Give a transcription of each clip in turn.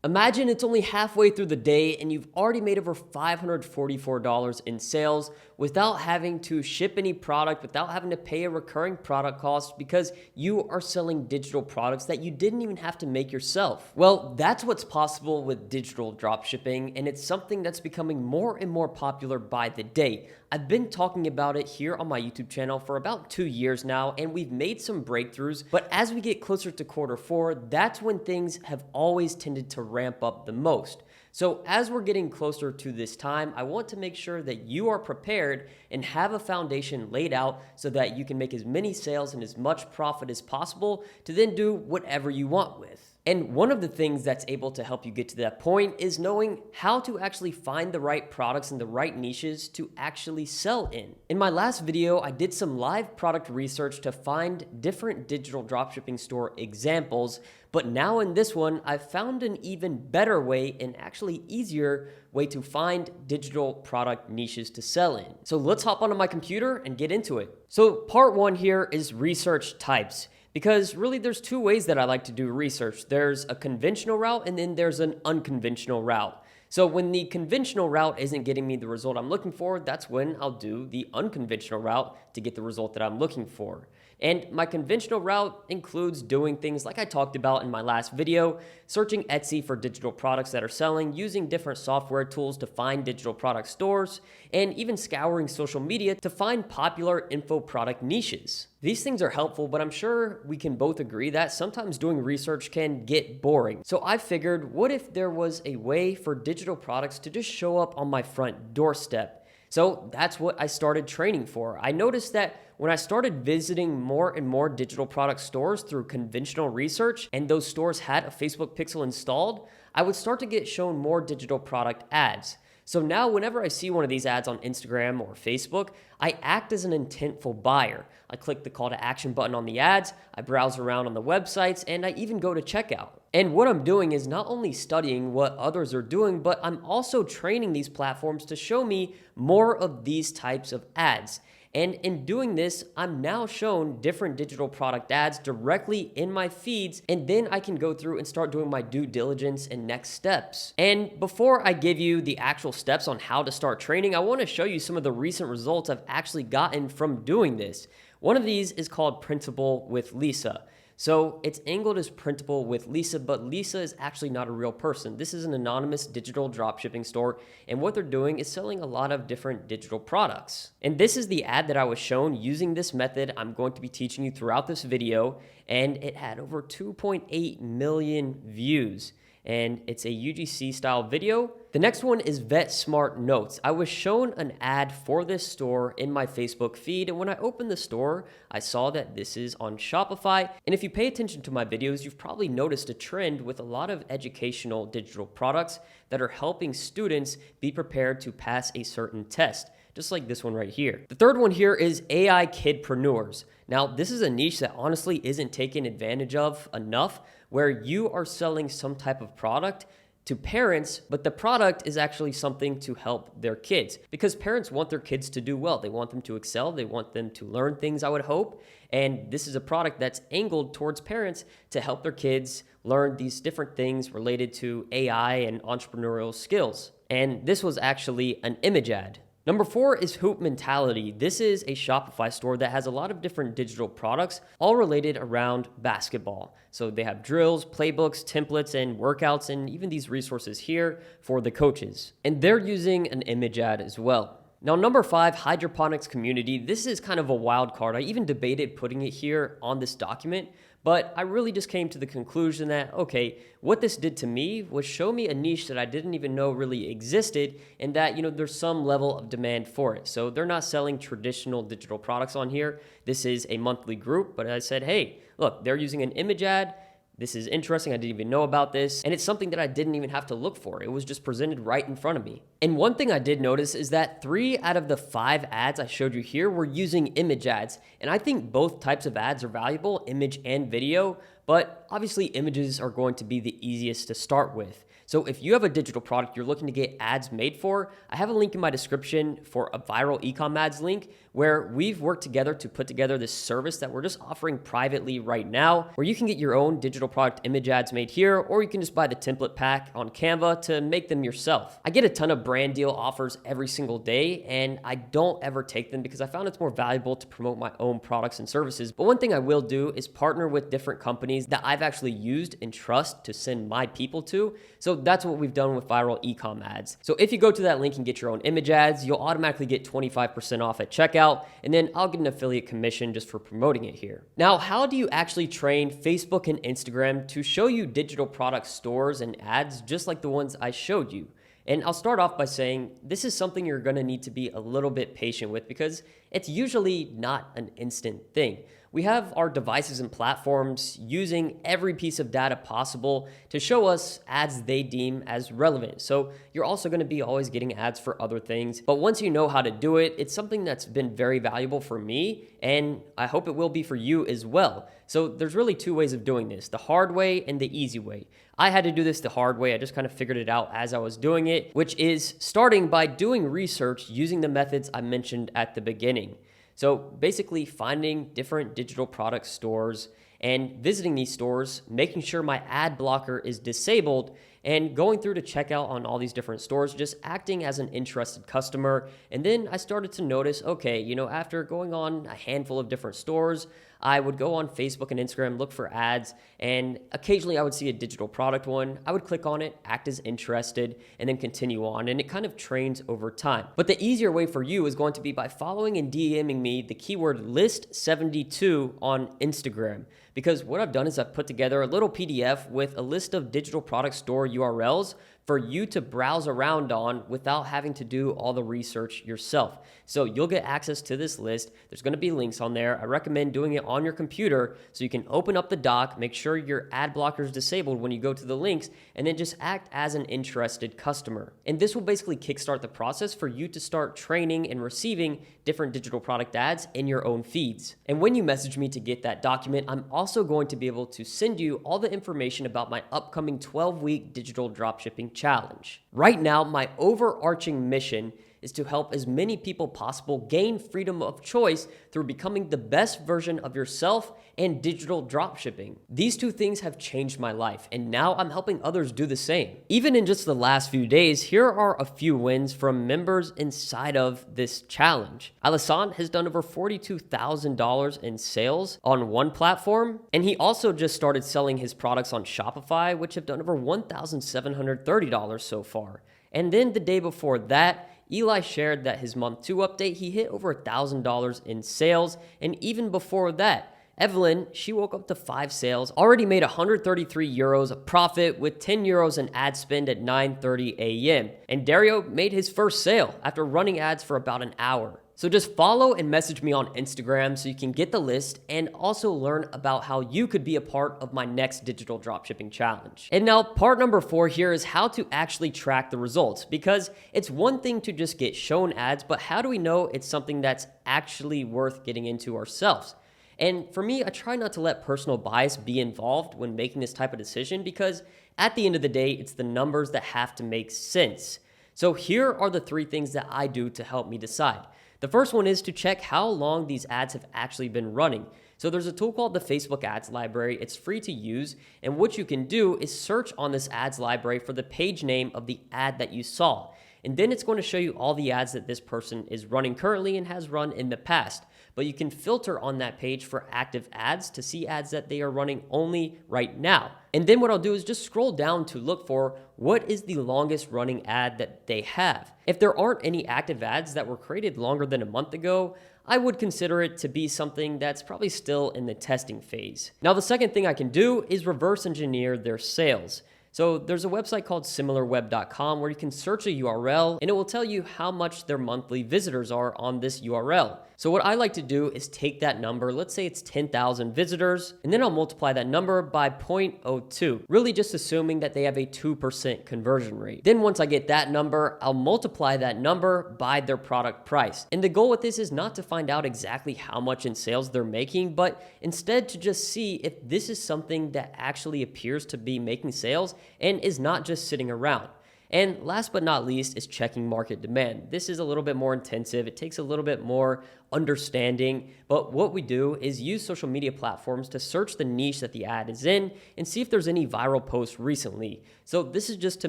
Imagine it's only halfway through the day and you've already made over $544 in sales without having to ship any product, without having to pay a recurring product cost because you are selling digital products that you didn't even have to make yourself. Well, that's what's possible with digital dropshipping, and it's something that's becoming more and more popular by the day. I've been talking about it here on my YouTube channel for about 2 years now, and we've made some breakthroughs, but as we get closer to Q4, that's when things have always tended to ramp up the most. So as we're getting closer to this time, I want to make sure that you are prepared and have a foundation laid out so that you can make as many sales and as much profit as possible to then do whatever you want with. And one of the things that's able to help you get to that point is knowing how to actually find the right products and the right niches to actually sell in. In my last video, I did some live product research to find different digital dropshipping store examples, but now in this one, I've found an even better way and actually easier way to find digital product niches to sell in. So let's hop onto my computer and get into it. So part one here is research types. Because really there's two ways that I like to do research. There's a conventional route and then there's an unconventional route. So when the conventional route isn't getting me the result I'm looking for, that's when I'll do the unconventional route to get the result that I'm looking for. And my conventional route includes doing things like I talked about in my last video, searching Etsy for digital products that are selling, using different software tools to find digital product stores, and even scouring social media to find popular info product niches. These things are helpful, but I'm sure we can both agree that sometimes doing research can get boring. So I figured, what if there was a way for digital products to just show up on my front doorstep? So that's what I started training for. I noticed that when I started visiting more and more digital product stores through conventional research, and those stores had a Facebook pixel installed, I would start to get shown more digital product ads. So now whenever I see one of these ads on Instagram or Facebook, I act as an intentful buyer. I click the call to action button on the ads, I browse around on the websites, and I even go to checkout. And what I'm doing is not only studying what others are doing, but I'm also training these platforms to show me more of these types of ads. And in doing this, I'm now shown different digital product ads directly in my feeds, and then I can go through and start doing my due diligence and next steps. And before I give you the actual steps on how to start training, I want to show you some of the recent results I've actually gotten from doing this. One of these is called Printable with Lisa. So it's angled as Printable with Lisa, but Lisa is actually not a real person. This is an anonymous digital dropshipping store, and what they're doing is selling a lot of different digital products. And this is the ad that I was shown using this method I'm going to be teaching you throughout this video, and it had over 2.8 million views. And it's a UGC style video. The next one is Vet Smart Notes. I was shown an ad for this store in my Facebook feed, and when I opened the store, I saw that this is on Shopify. And if you pay attention to my videos, you've probably noticed a trend with a lot of educational digital products that are helping students be prepared to pass a certain test, just like this one right here. The third one here is AI Kidpreneurs. Now, this is a niche that honestly isn't taken advantage of enough, where you are selling some type of product to parents, but the product is actually something to help their kids, because parents want their kids to do well. They want them to excel. They want them to learn things, I would hope. And this is a product that's angled towards parents to help their kids learn these different things related to AI and entrepreneurial skills. And this was actually an image ad. Number 4 is Hoop Mentality. This is a Shopify store that has a lot of different digital products, all related around basketball. So they have drills, playbooks, templates, and workouts, and even these resources here for the coaches. And they're using an image ad as well. Now, number 5, Hydroponics Community. This is kind of a wild card. I even debated putting it here on this document, but I really just came to the conclusion that, okay, what this did to me was show me a niche that I didn't even know really existed, and that, there's some level of demand for it. So they're not selling traditional digital products on here. This is a monthly group, but I said, hey, look, they're using an image ad. This is interesting. I didn't even know about this. And it's something that I didn't even have to look for. It was just presented right in front of me. And one thing I did notice is that 3 out of the 5 ads I showed you here were using image ads. And I think both types of ads are valuable, image and video. But obviously images are going to be the easiest to start with. So if you have a digital product you're looking to get ads made for, I have a link in my description for a viral ecom ads link where we've worked together to put together this service that we're just offering privately right now, where you can get your own digital product image ads made here, or you can just buy the template pack on Canva to make them yourself. I get a ton of brand deal offers every single day, and I don't ever take them because I found it's more valuable to promote my own products and services. But one thing I will do is partner with different companies that I've actually used and trust to send my people to. So that's what we've done with viral ecom ads. So if you go to that link and get your own image ads, you'll automatically get 25% off at checkout, and then I'll get an affiliate commission just for promoting it here. Now, how do you actually train Facebook and Instagram to show you digital product stores and ads just like the ones I showed you? And I'll start off by saying this is something you're going to need to be a little bit patient with because it's usually not an instant thing. We have our devices and platforms using every piece of data possible to show us ads they deem as relevant. So you're also going to be always getting ads for other things. But once you know how to do it, it's something that's been very valuable for me, and I hope it will be for you as well. So there's really two ways of doing this, the hard way and the easy way. I had to do this the hard way. I just kind of figured it out as I was doing it, which is starting by doing research using the methods I mentioned at the beginning. So basically finding different digital product stores and visiting these stores, making sure my ad blocker is disabled, and going through to checkout on all these different stores, just acting as an interested customer. And then I started to notice, okay, after going on a handful of different stores, I would go on Facebook and Instagram, look for ads, and occasionally I would see a digital product one. I would click on it, act as interested, and then continue on, and it kind of trains over time. But the easier way for you is going to be by following and DMing me the keyword list72 on Instagram. Because what I've done is I've put together a little PDF with a list of digital product store URLs for you to browse around on without having to do all the research yourself. So you'll get access to this list. There's going to be links on there. I recommend doing it on your computer so you can open up the doc, make sure your ad blocker is disabled when you go to the links, and then just act as an interested customer. And this will basically kickstart the process for you to start training and receiving different digital product ads in your own feeds. And when you message me to get that document, I'm also going to be able to send you all the information about my upcoming 12-week digital dropshipping challenge. Right now, my overarching mission is to help as many people possible gain freedom of choice through becoming the best version of yourself and digital dropshipping. These two things have changed my life, and now I'm helping others do the same. Even in just the last few days, here are a few wins from members inside of this challenge. Alassane has done over $42,000 in sales on one platform, and he also just started selling his products on Shopify, which have done over $1,730 so far. And then the day before that, Eli shared that his month 2 update, he hit over $1,000 in sales. And even before that, Evelyn, she woke up to 5 sales, already made 133 euros of profit with 10 euros in ad spend at 9:30 a.m. And Dario made his first sale after running ads for about an hour. So just follow and message me on Instagram so you can get the list and also learn about how you could be a part of my next digital dropshipping challenge. And now part number 4 here is how to actually track the results, because it's one thing to just get shown ads, but how do we know it's something that's actually worth getting into ourselves? And for me, I try not to let personal bias be involved when making this type of decision, because at the end of the day, it's the numbers that have to make sense. So here are the 3 things that I do to help me decide. The first one is to check how long these ads have actually been running. So there's a tool called the Facebook Ads Library. It's free to use, and what you can do is search on this ads library for the page name of the ad that you saw. And then it's going to show you all the ads that this person is running currently and has run in the past. But you can filter on that page for active ads to see ads that they are running only right now. And then what I'll do is just scroll down to look for what is the longest running ad that they have. If there aren't any active ads that were created longer than a month ago, I would consider it to be something that's probably still in the testing phase. Now, the second thing I can do is reverse engineer their sales. So there's a website called similarweb.com where you can search a URL and it will tell you how much their monthly visitors are on this URL. So what I like to do is take that number, let's say it's 10,000 visitors, and then I'll multiply that number by 0.02, really just assuming that they have a 2% conversion rate. Then once I get that number, I'll multiply that number by their product price. And the goal with this is not to find out exactly how much in sales they're making, but instead to just see if this is something that actually appears to be making sales and is not just sitting around. And last but not least is checking market demand. This is a little bit more intensive. It takes a little bit more understanding, but what we do is use social media platforms to search the niche that the ad is in and see if there's any viral posts recently. So this is just to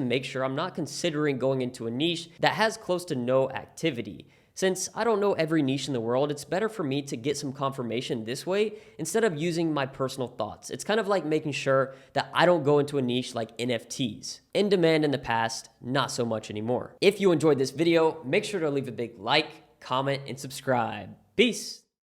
make sure I'm not considering going into a niche that has close to no activity. Since I don't know every niche in the world, it's better for me to get some confirmation this way instead of using my personal thoughts. It's kind of like making sure that I don't go into a niche like NFTs. In demand in the past, not so much anymore. If you enjoyed this video, make sure to leave a big like, comment, and subscribe. Peace!